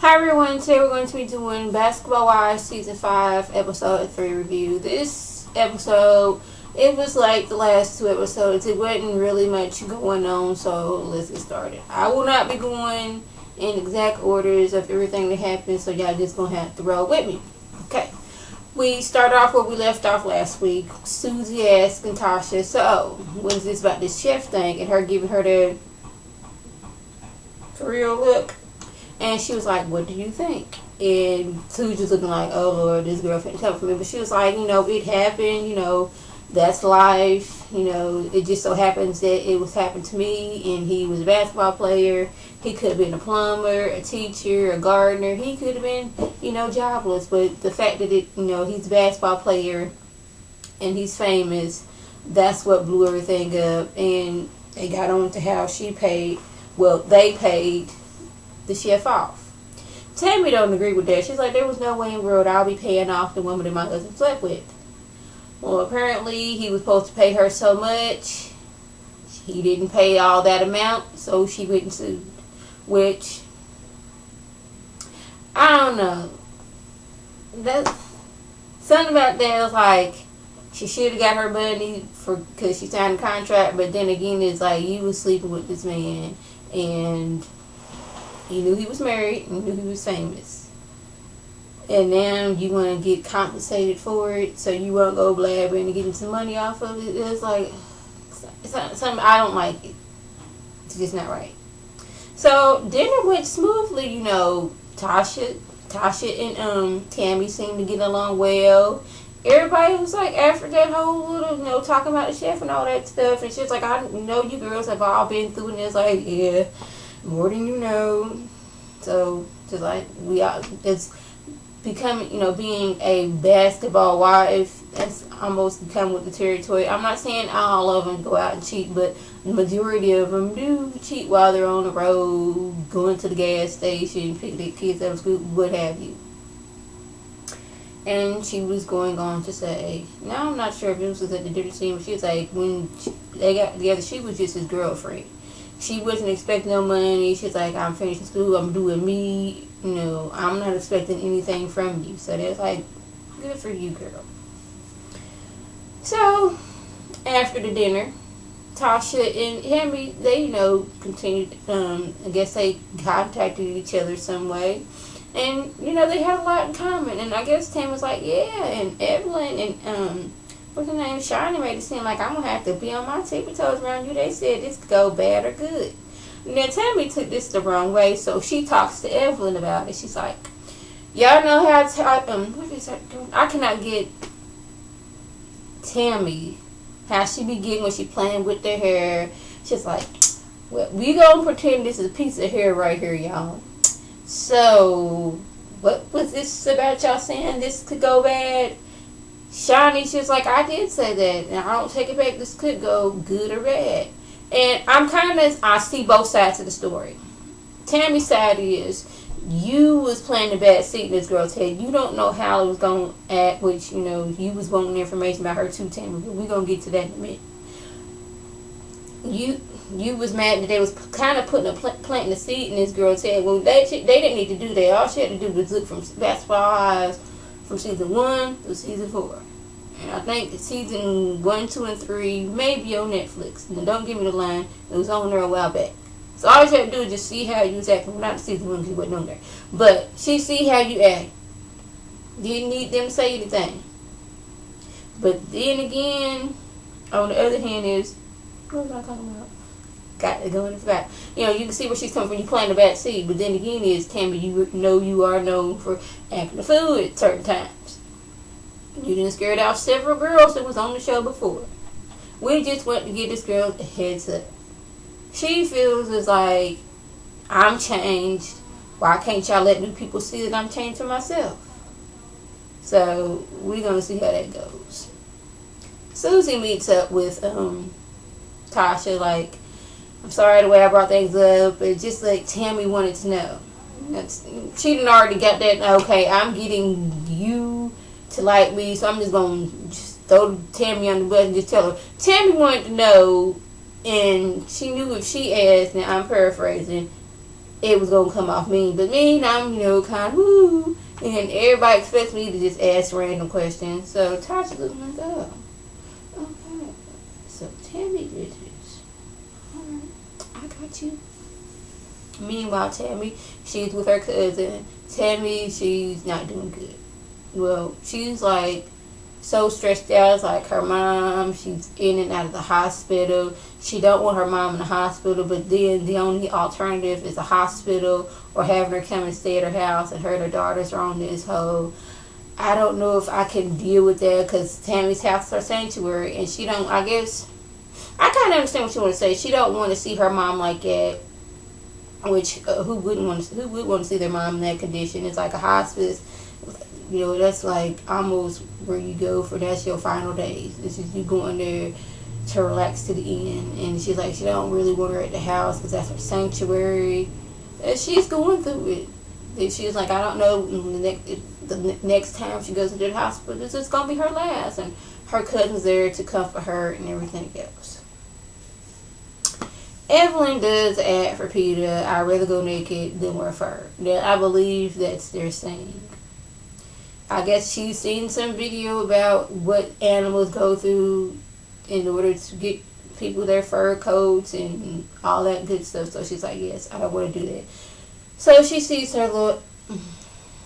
Hi everyone, today we're going to be doing Basketball Wives Season 5 Episode 3 review. This episode, it was like the last two episodes. It wasn't really much going on, so let's get started. I will not be going in exact orders of everything that happened, so y'all just going to have to roll with me. Okay, we start off where we left off last week. Susie asked Tasha, so, what is this about this chef thing? And her giving her the for real look. And she was like, what do you think? And Susie was looking like, oh Lord, this girl finna come for me. But she was like, it happened, that's life. It just so happens that it was happened to me, and he was a basketball player. He could have been a plumber, a teacher, a gardener. He could have been, jobless. But the fact that he's a basketball player and he's famous, that's what blew everything up. And they got on to how they paid the chef off. Tammy don't agree with that. She's like, there was no way in the world I'll be paying off the woman that my husband slept with. Well, apparently he was supposed to pay her so much. He didn't pay all that amount, so she went and sued. Which, I don't know. Something about that was like, she should have got her money because she signed a contract, but then again, it's like, you was sleeping with this man, and you knew he was married, and knew he was famous. And now you want to get compensated for it, so you won't go blabbing and getting some money off of it. It's like, something I don't like it. It's just not right. So, dinner went smoothly, Tasha and Tammy seemed to get along well. Everybody was like, after that whole little, talking about the chef and all that stuff, and she was like, I know you girls have all been through, and it's like, yeah, more than you know. So just like it's becoming, being a basketball wife, that's almost become with the territory. I'm not saying all of them go out and cheat, but the majority of them do cheat while they're on the road, going to the gas station, picking their kids up at school, what have you. And she was going on to say, now I'm not sure if this was at the dinner scene, but she was like, when they got together, she was just his girlfriend. She wasn't expecting no money. She's like, I'm finishing school, I'm doing me, I'm not expecting anything from you. So that's like, good for you, girl. So, after the dinner, Tasha and Tammy, they, continued, I guess they contacted each other some way. And, they had a lot in common. And I guess Tammy was like, yeah, and Evelyn and, what's her name? Shani made it seem like I'm going to have to be on my tippy toes around you. They said this could go bad or good. And then Tammy took this the wrong way, so she talks to Evelyn about it. She's like, y'all know how what is that doing? I cannot get Tammy, how she be getting when she playing with their hair. She's like, well, we going to pretend this is a piece of hair right here, y'all. So, what was this about y'all saying this could go bad? Shawnee's just like, I did say that, and I don't take it back. This could go good or bad. And I see both sides of the story. Tammy's side is, you was planting a bad seed in this girl's head. You don't know how it was going to act, which, you was wanting information about her too, Tammy. But we're going to get to that in a minute. You was mad that they was kind of planting a seed in this girl's head. Well, they didn't need to do that. All she had to do was look from Basketball Wives from season 1 to season 4. And I think season 1, 2, and 3 may be on Netflix. Now, don't give me the line. It was on there a while back. So all you have to do is just see how you was acting. Not season 1 because you wasn't on there. But she see how you act. Didn't need them to say anything. But then again, on the other hand is, what was I talking about? Got to go in the fact. You can see where she's coming from. You playing the bad seed. But then again is, Tammy, you are known for acting a fool at certain times. You done scared out several girls that was on the show before. We just want to give this girl a heads up. She feels as like, I'm changed. Why can't y'all let new people see that I'm changed for myself? So, we're going to see how that goes. Susie meets up with Tasha, like, I'm sorry the way I brought things up, but just like Tammy wanted to know. She done already got that, okay, I'm getting you to like me, so I'm just going to throw Tammy on the bus and just tell her. Tammy wanted to know, and she knew if she asked, now I'm paraphrasing, it was gonna come off mean. But me, I'm, kind of woo, and everybody expects me to just ask random questions. So Tasha looked like, oh, okay. So Tammy did this. Alright, I got you. Meanwhile, Tammy, she's with her cousin. Tammy, she's not doing good. Well, she's like so stressed out. It's like her mom, she's in and out of the hospital. She don't want her mom in the hospital, but then the only alternative is a hospital or having her come and stay at her house, and her and her daughters are on this whole, I don't know if I can deal with that, because Tammy's house is her sanctuary, and she don't, I guess, I kind of understand what you want to say. She don't want to see her mom like that, which, who would want to see their mom in that condition? It's like a hospice. That's like almost where you go for, that's your final days. This is you going there to relax to the end. And she's like, she don't really want her at the house because that's her sanctuary. And she's going through it. And she's like, I don't know, the next time she goes into the hospital, this is going to be her last. And her cousin's there to comfort her and everything else. Evelyn does ad for PETA, I'd rather go naked than wear fur. I believe that's their saying. I guess she's seen some video about what animals go through in order to get people their fur coats and all that good stuff. So she's like, yes, I don't want to do that. So she sees her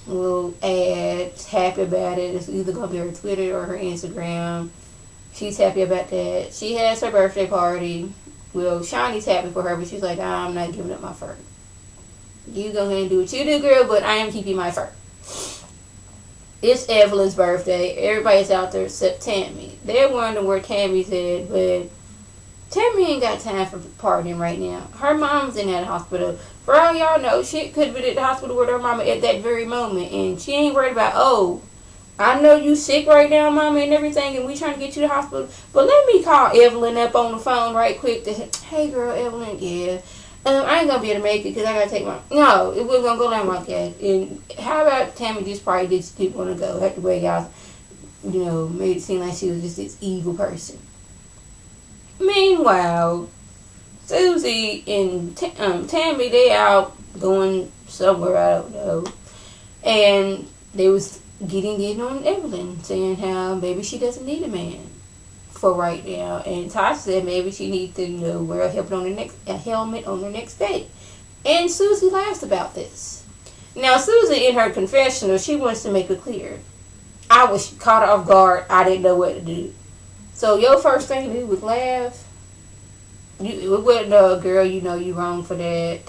little ad, happy about it. It's either going to be her Twitter or her Instagram. She's happy about that. She has her birthday party. Well, Shawnee's happy for her, but she's like, I'm not giving up my fur. You go ahead and do what you do, girl, but I am keeping my fur. It's Evelyn's birthday. Everybody's out there except Tammy. They're wondering where Tammy's at, but Tammy ain't got time for partying right now. Her mom's in that hospital. For all y'all know, she could be at the hospital with her mama at that very moment, and she ain't worried about, oh, I know you sick right now, mama, and everything, and we trying to get you to the hospital, but let me call Evelyn up on the phone right quick to, hey, girl, Evelyn, yeah. I ain't gonna be able to make it because I gotta take my. No, it wasn't gonna go down like that. And how about Tammy just probably didn't want to go after the way y'all, made it seem like she was just this evil person. Meanwhile, Susie and Tammy, they out going somewhere, I don't know, and they was getting on Evelyn, saying how maybe she doesn't need a man for right now, and Tasha said maybe she needs to wear a helmet on the next day. And Susie laughs about this. Now Susie, in her confessional, she wants to make it clear, I was caught off guard, I didn't know what to do. So your first thing to do was laugh? It wasn't, girl, you wrong for that,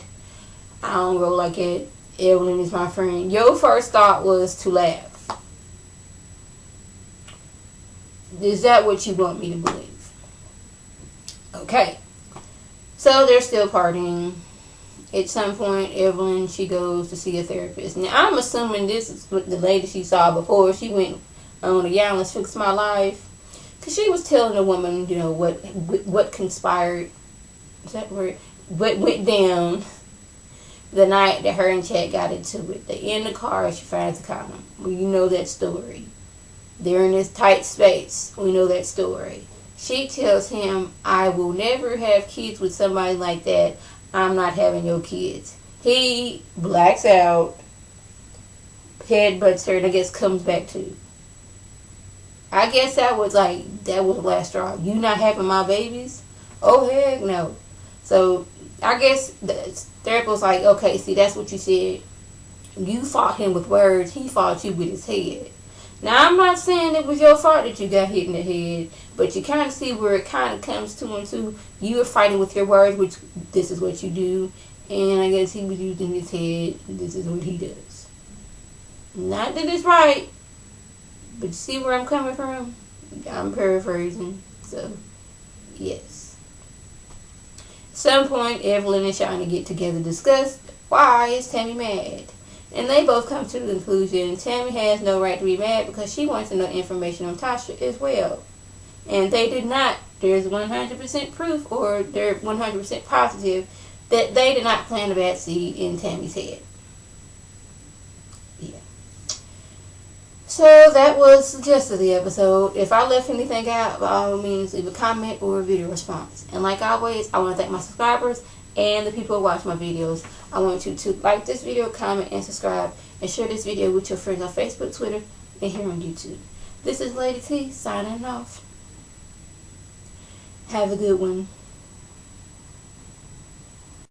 I don't roll like that, Evelyn is my friend. Your first thought was to laugh. Is that what you want me to believe? Okay. So they're still partying. At some point, Evelyn, she goes to see a therapist. Now, I'm assuming this is the lady she saw before she went on the Y'all Let's Fix My Life. Because she was telling the woman, what conspired. Is that word? What went down the night that her and Chad got into it. They're in the car, she finds a condom. Well, you know that story. They're in this tight space. We know that story. She tells him, I will never have kids with somebody like that. I'm not having your kids. He blacks out, headbutts her, and I guess comes back to. I guess that was the last straw. You not having my babies? Oh, heck no. So, I guess the therapist was like, okay, see, that's what you said. You fought him with words. He fought you with his head. Now, I'm not saying it was your fault that you got hit in the head, but you kind of see where it kind of comes two and two. You were fighting with your words, which this is what you do, and I guess he was using his head. This is what he does. Not that it's right, but you see where I'm coming from? I'm paraphrasing, so yes. At some point, Evelyn and Shawnee get together to discuss why is Tammy mad. And they both come to the conclusion Tammy has no right to be mad because she wants to know information on Tasha as well. And they did not. There's 100% proof, or they're 100% positive, that they did not plant a bad seed in Tammy's head. Yeah. So that was the gist of the episode. If I left anything out, by all means, leave a comment or a video response. And like always, I want to thank my subscribers and the people who watch my videos. I want you to like this video, comment, and subscribe, and share this video with your friends on Facebook, Twitter, and here on YouTube. This is Lady T signing off. Have a good one.